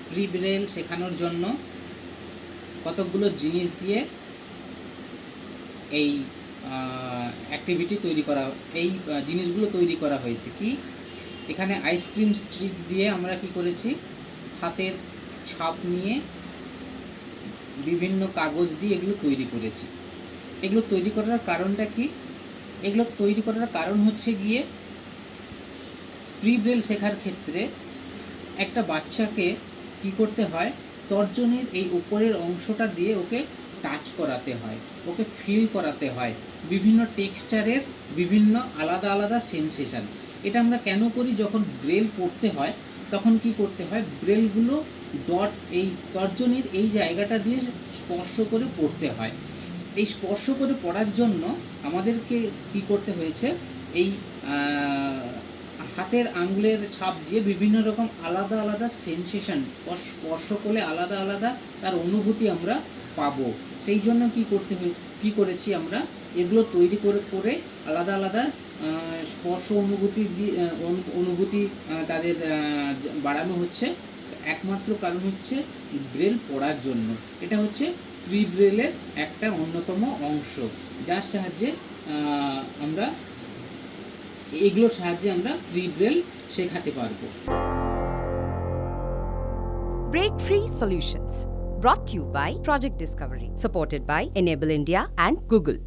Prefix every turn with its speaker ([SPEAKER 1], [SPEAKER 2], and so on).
[SPEAKER 1] Pre Braille শেখানোর জন্য কতকগুলো জিনিস দিয়ে এই অ্যাক্টিভিটি তৈরি করা, এই জিনিসগুলো তৈরি করা হয়েছে। কি, এখানে আইসক্রিম স্টিক দিয়ে আমরা কি করেছি, হাতের ছাপ নিয়ে বিভিন্ন কাগজ দিয়ে এগুলো তৈরি করেছি। এগুলো তৈরি করার কারণটা কি? এগুলো তৈরি করার কারণ হচ্ছে গিয়ে প্রি ব্রেল শেখার ক্ষেত্রে একটা বাচ্চাকে কি করতে হয়, তর্জনীর এই উপরের অংশটা দিয়ে ওকে টাচ করাতে হয়, ওকে ফিল করাতে হয় বিভিন্ন টেক্সচারের বিভিন্ন আলাদা আলাদা সেন্সেশন। এটা আমরা কেন করি? যখন ব্রেল পড়তে হয় তখন কি করতে হয়, ব্রেলগুলো ডট এই তর্জনীর এই জায়গাটা দিয়ে স্পর্শ করে পড়তে হয়। এই স্পর্শ করে পড়ার জন্য আমাদেরকে কি করতে হয়েছে, এই হাতের আঙুলের ছাপ দিয়ে বিভিন্ন রকম আলাদা আলাদা সেন্সেশন, স্পর্শ করলে আলাদা আলাদা তার অনুভূতি আমরা পাবো। সেই জন্য কি করতে হয়েছে, কি করেছি আমরা, এগুলো তৈরি করে করে আলাদা আলাদা স্পর্শ অনুভূতি তাদের বাড়ানো হচ্ছে। একমাত্র কারণ হচ্ছে ব্রেল পড়ার জন্য। এটা হচ্ছে প্রি ব্রেলের একটা অন্যতম অংশ, যার সাহায্যে আমরা এগুলোর সাহায্যে আমরা প্রি ব্রেল শেখাতে পারবো।
[SPEAKER 2] Breakfreesolutions, brought to you by Project Discovery, supported by Enable India and Google.